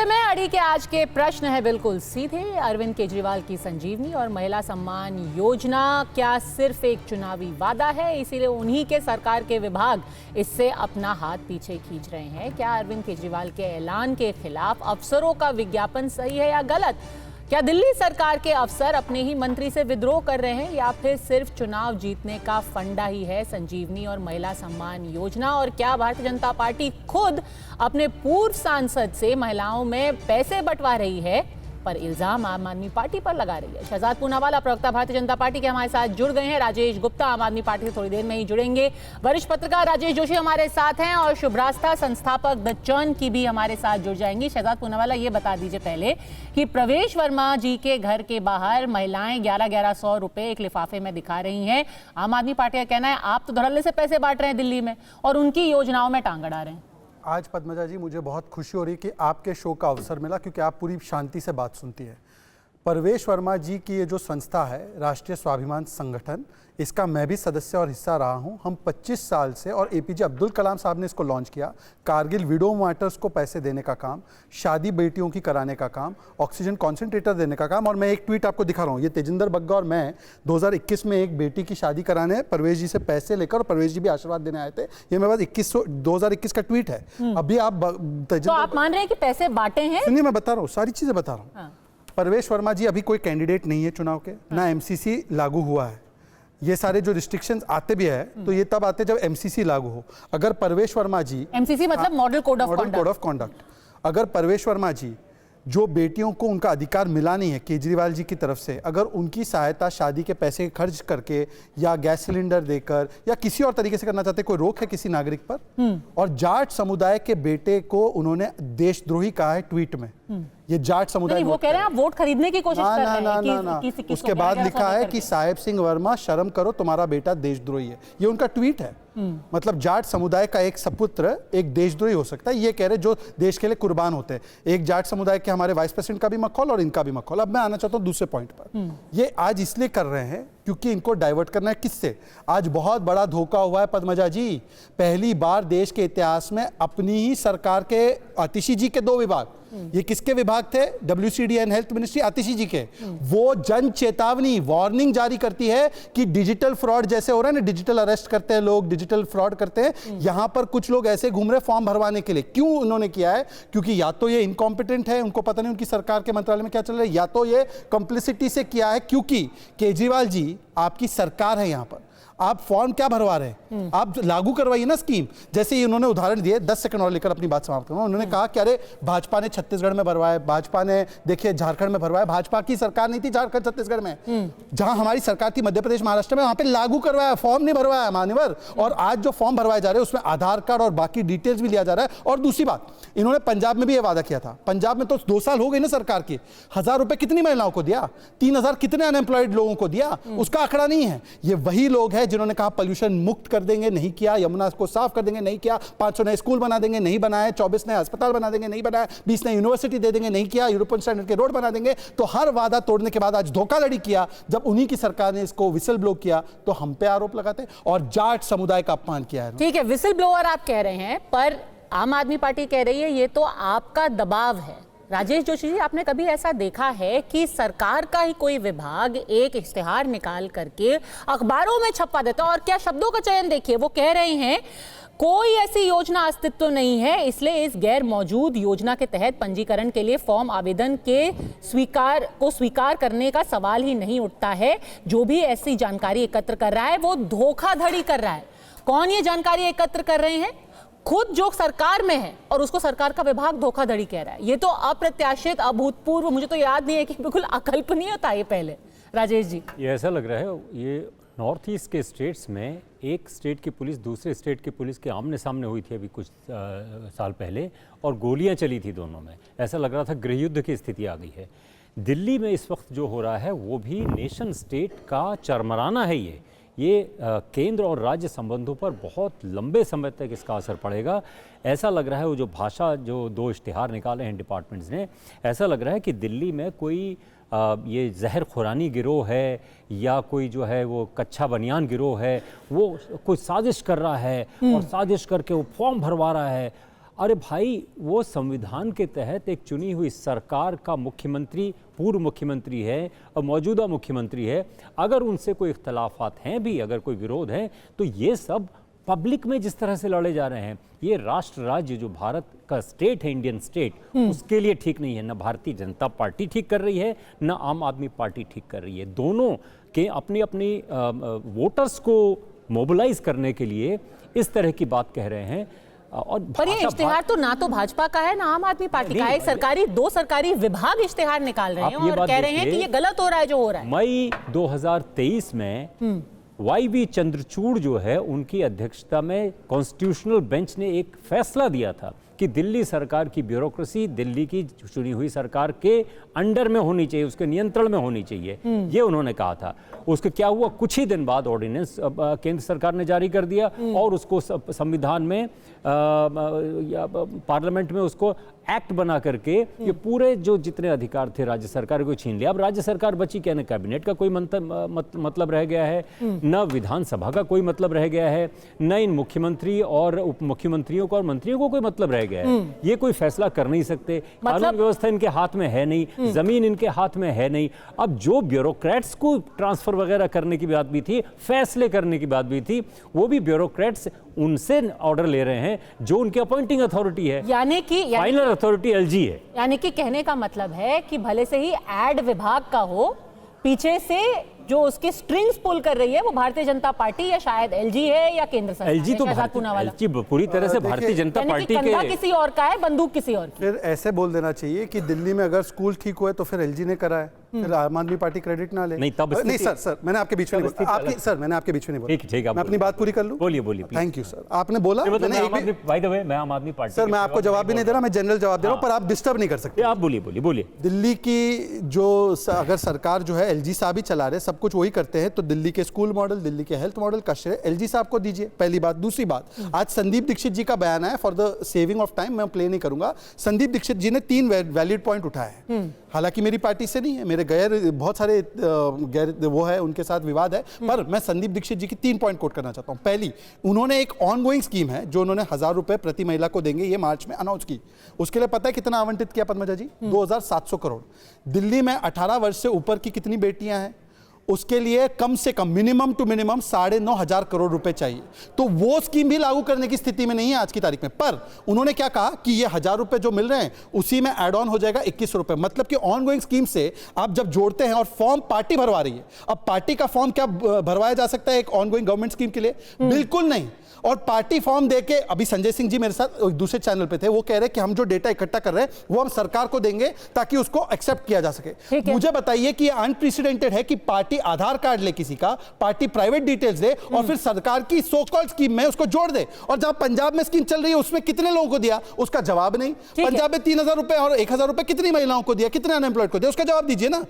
में अड़ी के आज के प्रश्न है बिल्कुल सीधे। अरविंद केजरीवाल की संजीवनी और महिला सम्मान योजना क्या सिर्फ एक चुनावी वादा है, इसीलिए उन्हीं के सरकार के विभाग इससे अपना हाथ पीछे खींच रहे हैं? क्या अरविंद केजरीवाल के ऐलान के खिलाफ अफसरों का विज्ञापन सही है या गलत? क्या दिल्ली सरकार के अफसर अपने ही मंत्री से विद्रोह कर रहे हैं या फिर सिर्फ चुनाव जीतने का फंडा ही है संजीवनी और महिला सम्मान योजना? और क्या भारतीय जनता पार्टी खुद अपने पूर्व सांसद से महिलाओं में पैसे बंटवा रही है, पर इल्जाम आम आदमी पार्टी पर लगा रही है? शहजाद पूनावाला प्रवक्ता भारतीय जनता पार्टी के हमारे साथ जुड़ गए हैं। राजेश गुप्ता आम आदमी पार्टी से थोड़ी देर में ही जुड़ेंगे। वरिष्ठ पत्रकार राजेश जोशी हमारे साथ हैं और शुभ्रास्ता संस्थापक द चर्न की भी हमारे साथ जुड़ जाएंगी। शहजाद पूनावाला, ये बता दीजिए पहले कि प्रवेश वर्मा जी के घर के बाहर महिलाएं 1100 रुपए एक लिफाफे में दिखा रही हैं। आम आदमी पार्टी का कहना है आप तो धड़ल्ले से पैसे बांट रहे हैं दिल्ली में और उनकी योजनाओं में टांग अड़ा रहे हैं। आज पद्मजा जी मुझे बहुत खुशी हो रही है कि आपके शो का अवसर मिला, क्योंकि आप पूरी शांति से बात सुनती है। परवेश वर्मा जी की ये जो संस्था है राष्ट्रीय स्वाभिमान संगठन, इसका मैं भी सदस्य और हिस्सा रहा हूँ। हम 25 साल से, और एपीजे अब्दुल कलाम साहब ने इसको लॉन्च किया। कारगिल विडो मार्टर्स को पैसे देने का काम, शादी बेटियों की कराने का काम, ऑक्सीजन कॉन्सेंट्रेटर देने का काम। और मैं एक ट्वीट आपको दिखा रहा हूँ, ये तेजिंदर बग्गा और मैं 2021 में एक बेटी की शादी कराने परवेश जी से पैसे लेकर, और परवेश जी भी आशीर्वाद देने आए थे। ये मेरे पास 2021 का ट्वीट है। अभी आप तो आप मान रहे हैं कि पैसे बांटे हैं? सुनिए, मैं बता रहा हूँ, सारी चीजें बता रहा हूँ। परवेश वर्मा जी अभी कोई कैंडिडेट नहीं है चुनाव के, ना एमसीसी लागू हुआ है। ये सारे जो रिस्ट्रिक्शंस आते भी है तो ये तब आते जब एमसीसी लागू हो। अगर परवेश वर्मा जी, एमसीसी मतलब मॉडल कोड ऑफ कॉन्डक्ट, अगर परवेश वर्मा जी जो बेटियों को उनका अधिकार मिला नहीं है केजरीवाल जी की तरफ से, अगर उनकी सहायता शादी के पैसे खर्च करके या गैस सिलेंडर देकर या किसी और तरीके से करना चाहते, कोई रोक है किसी नागरिक पर? और जाट समुदाय के बेटे को उन्होंने देशद्रोही कहा है ट्वीट में। ये जाट समुदाय, वो कह रहे हैं आप वोट खरीदने की कोशिश कर रहे हैं। उसके बाद लिखा है कि साहेब सिंह वर्मा शर्म करो, तुम्हारा बेटा देशद्रोही है। ये उनका ट्वीट है। मतलब जाट समुदाय का एक सपुत्र एक देशद्रोही हो सकता है, ये कह रहे जो देश के लिए कुर्बान होते हैं। एक जाट समुदाय के हमारे वाइस प्रेसिडेंट का भी मखौल और इनका भी मखौल। अब मैं आना चाहता हूँ दूसरे पॉइंट पर। ये आज इसलिए कर रहे हैं क्योंकि इनको डाइवर्ट करना है। किससे? आज बहुत बड़ा धोखा हुआ है पद्मजा जी। पहली बार देश के इतिहास में अपनी ही सरकार के आतिशी जी के 2 विभाग, ये किसके विभाग थे? WCD एंड हेल्थ मिनिस्ट्री, आतिशी जी के। वो जन चेतावनी वार्निंग जारी करती है कि डिजिटल फ्रॉड जैसे हो रहा है ना, डिजिटल अरेस्ट करते हैं लोग, डिजिटल फ्रॉड करते हैं। यहां पर कुछ लोग ऐसे घूम रहे फॉर्म भरवाने के लिए। क्यों उन्होंने किया है? क्योंकि या तो ये इनकॉम्पिटेंट है, उनको पता नहीं उनकी सरकार के मंत्रालय में क्या चल रहा है, या तो ये कंप्लिसिटी से किया है। क्योंकि केजरीवाल जी आपकी सरकार है, यहां पर आप फॉर्म क्या भरवा रहे हैं? आप लागू करवाइए ना स्कीम। जैसे उन्होंने उदाहरण दिए, 10 सेकंड और लेकर अपनी बात समाप्त करूंगा। उन्होंने कहा कि अरे भाजपा ने छत्तीसगढ़ में भरवाया, भाजपा ने देखिए झारखंड में भरवाया। भाजपा की सरकार नहीं थी झारखंड छत्तीसगढ़ में, जहां हमारी सरकार थी मध्य प्रदेश महाराष्ट्र में, वहां पे लागू करवाया, फॉर्म नहीं भरवाया मान्यवर। और आज जो फॉर्म भरवाए जा रहे हैं उसमें आधार कार्ड और बाकी डिटेल्स भी लिया जा रहा है। और दूसरी बात, इन्होंने पंजाब में भी यह वादा किया था। पंजाब में तो 2 साल हो गए ना सरकार की, 1000 रुपए कितनी महिलाओं को दिया? 3000 कितने अनएम्प्लॉयड लोगों को दिया? उसका आंकड़ा नहीं है। ये वही लोग हैं जिन्होंने कहा पॉल्यूशन मुक्त कर देंगे, नहीं किया। यमुना को साफ कर देंगे, नहीं किया। 500 नए स्कूल बना देंगे, नहीं बनाए। 24 नए अस्पताल बना देंगे, नहीं बनाए। 20 नए यूनिवर्सिटी दे देंगे, नहीं किया। यूरोपियन स्टैंडर्ड के रोड बना देंगे। तो हर वादा तोड़ने के बाद आज धोखाधड़ी किया। जब उन्हीं की सरकार ने इसको विसल ब्लो किया तो हम पे आरोप लगाते और जाट समुदाय का अपमान किया है। ठीक है, विसल ब्लोअर आप कह रहे हैं, पर आम आदमी पार्टी कह रही है ये तो आपका दबाव है। राजेश जोशी जी, आपने कभी ऐसा देखा है कि सरकार का ही कोई विभाग एक इश्तिहार निकाल करके अखबारों में छपवा देता? और क्या शब्दों का चयन देखिए, वो कह रहे हैं कोई ऐसी योजना अस्तित्व नहीं है, इसलिए इस गैर मौजूद योजना के तहत पंजीकरण के लिए फॉर्म आवेदन के स्वीकार करने का सवाल ही नहीं उठता है। जो भी ऐसी जानकारी एकत्र कर रहा है वो धोखाधड़ी कर रहा है। कौन ये जानकारी एकत्र कर रहे हैं? खुद जो सरकार में है, और उसको सरकार का विभाग धोखाधड़ी कह रहा है। ये तो अप्रत्याशित, अभूतपूर्व, मुझे तो याद नहीं है कि बिल्कुल अकल्पनीय था ये पहले। राजेश जी, ये ऐसा लग रहा है ये नॉर्थ ईस्ट के स्टेट्स में एक स्टेट की पुलिस दूसरे स्टेट की पुलिस के आमने सामने हुई थी अभी कुछ साल पहले, और गोलियां चली थी दोनों में। ऐसा लग रहा था गृह युद्ध की स्थिति आ गई है। दिल्ली में इस वक्त जो हो रहा है वो भी नेशन स्टेट का चरमराना है। ये केंद्र और राज्य संबंधों पर बहुत लंबे समय तक इसका असर पड़ेगा। ऐसा लग रहा है वो जो भाषा, जो 2 इश्तिहार निकाले हैं डिपार्टमेंट्स ने, ऐसा लग रहा है कि दिल्ली में कोई ये जहर खुरानी गिरोह है या कोई जो है वो कच्चा बनियान गिरोह है, वो कोई साजिश कर रहा है और साजिश करके वो फॉर्म भरवा रहा है। अरे भाई, वो संविधान के तहत एक चुनी हुई सरकार का मुख्यमंत्री, पूर्व मुख्यमंत्री है और मौजूदा मुख्यमंत्री है। अगर उनसे कोई इख्तलाफात हैं भी, अगर कोई विरोध है, तो ये सब पब्लिक में जिस तरह से लड़े जा रहे हैं, ये राष्ट्र राज्य जो भारत का स्टेट है, इंडियन स्टेट, उसके लिए ठीक नहीं है। न भारतीय जनता पार्टी ठीक कर रही है, न आम आदमी पार्टी ठीक कर रही है। दोनों के अपनी अपनी वोटर्स को मोबिलाइज करने के लिए इस तरह की बात कह रहे हैं। और पर ये इश्तिहार तो ना तो भाजपा का है ना आम आदमी पार्टी का है। दो सरकारी विभाग इश्तिहार निकाल रहे हैं और कह रहे हैं कि ये गलत हो रहा है जो हो रहा है। मई 2023 में वाई.वी. चंद्रचूड़ जो है, उनकी अध्यक्षता में कॉन्स्टिट्यूशनल बेंच ने एक फैसला दिया था कि दिल्ली सरकार की ब्यूरोक्रेसी दिल्ली की चुनी हुई सरकार के अंडर में होनी चाहिए, उसके नियंत्रण में होनी चाहिए, ये उन्होंने कहा था। उसके क्या हुआ, कुछ ही दिन बाद ऑर्डिनेंस केंद्र सरकार ने जारी कर दिया और उसको संविधान में पार्लियामेंट में उसको एक्ट बना करके ये पूरे जो जितने अधिकार थे राज्य सरकार को छीन लिया। अब राज्य सरकार बची क्या? न कैबिनेट का कोई मतलब रह गया है, न विधानसभा का कोई मतलब रह गया है, न इन मुख्यमंत्री और उप मुख्यमंत्रियों को और मंत्रियों को कोई मतलब रह गया है। ये कोई फैसला कर नहीं सकते, कानून व्यवस्था इनके हाथ में है नहीं, जमीन इनके हाथ में है नहीं। अब जो ब्यूरोक्रेट्स को ट्रांसफर वगैरह करने की बात भी थी, फैसले करने की बात भी थी, वो भी ब्यूरोक्रेट्स उनसे ऑर्डर ले रहे हैं जो उनकी अपॉइंटिंग अथॉरिटी है, यानी कि फाइनल अथॉरिटी एलजी है। यानी कि कहने का मतलब है कि भले से ही एड विभाग का हो, पीछे से जो उसकी स्ट्रिंग्स पुल कर रही है वो भारतीय जनता पार्टी या शायद एलजी है या केंद्र सरकार। एलजी तो एलजी पूरी तरह से भारतीय जनता पार्टी के, किसी और का है, बंदूक किसी और की। फिर ऐसे बोल देना चाहिए कि दिल्ली में अगर स्कूल ठीक हुए तो फिर एलजी ने करा है, फिर आम आदमी पार्टी क्रेडिट ना ले। नहीं, तब नहीं सर, मैंने आपके बीच में नहीं बोला। सर, मैंने आपके बीच में नहीं बोला। ठीक है, मैं अपनी बात पूरी कर लूं। बोलिए। Thank you sir. आपने बोला, मैं आम आदमी पार्टी। सर, मैं आपको जवाब भी नहीं दे रहा, मैं जनरल जवाब दे रहा हूं, पर आप डिस्टर्ब नहीं कर सकते। आप बोलिए। दिल्ली की जो अगर सरकार जो है, एलजी साहब ही चला रहे, सब कुछ वही करते हैं, तो दिल्ली के स्कूल मॉडल, दिल्ली के हेल्थ मॉडल का श्रेय एलजी साहब को दीजिए। पहली बात। दूसरी बात, आज संदीप दीक्षित जी का बयान है, for the saving of time मैं प्ले नहीं करूंगा। संदीप दीक्षित जी ने 3 वैलिड पॉइंट उठाए हैं, हालांकि मेरी पार्टी से नहीं है, मेरे बहुत सारे वो है, उनके साथ विवाद है, पर मैं संदीप दीक्षित जी की 3 पॉइंट कोट करना चाहता हूं। पहली, उन्होंने एक ऑनगोइंग स्कीम है जो उन्होंने 1000 रुपए प्रति महिला को देंगे, ये मार्च में अनाउंस की। उसके लिए पता है कितना आवंटित किया पद्मजा जी? 2700 करोड़। दिल्ली में 18 वर्ष से ऊपर की कितनी बेटियां हैं, उसके लिए कम से कम मिनिमम टू मिनिमम 9,500 करोड़ रुपए चाहिए। तो वो स्कीम भी लागू करने की स्थिति में नहीं है आज की तारीख में। पर उन्होंने क्या कहा कि ये 1000 रुपए जो मिल रहे हैं उसी में एड ऑन हो जाएगा 21 रुपए। मतलब कि ऑनगोइंग स्कीम से आप जब जोड़ते हैं और फॉर्म पार्टी भरवा रही है, अब पार्टी का फॉर्म क्या भरवाया जा सकता है एक ऑनगोइंग गवर्नमेंट स्कीम के लिए? बिल्कुल नहीं। और पार्टी फॉर्म देके, अभी संजय सिंह जी मेरे साथ दूसरे चैनल पे थे, वो कह रहे कि हम जो डेटा इकट्ठा कर रहे हैं वो हम सरकार को देंगे ताकि उसको एक्सेप्ट किया जा सके। मुझे बताइए कि ये अनप्रेसिडेंटेड है कि पार्टी आधार कार्ड ले किसी का, पार्टी प्राइवेट डिटेल्स दे और फिर सरकार की सो कॉल्ड स्कीम में उसको जोड़ दे। और जहां पंजाब में स्कीम चल रही है उसमें कितने लोगों को दिया, उसका जवाब नहीं। पंजाब में 3000 रुपए और 1000 रुपए कितनी महिलाओं को दिया, कितने अनएम्प्लॉयड को दिया, उसका जवाब दीजिए ना।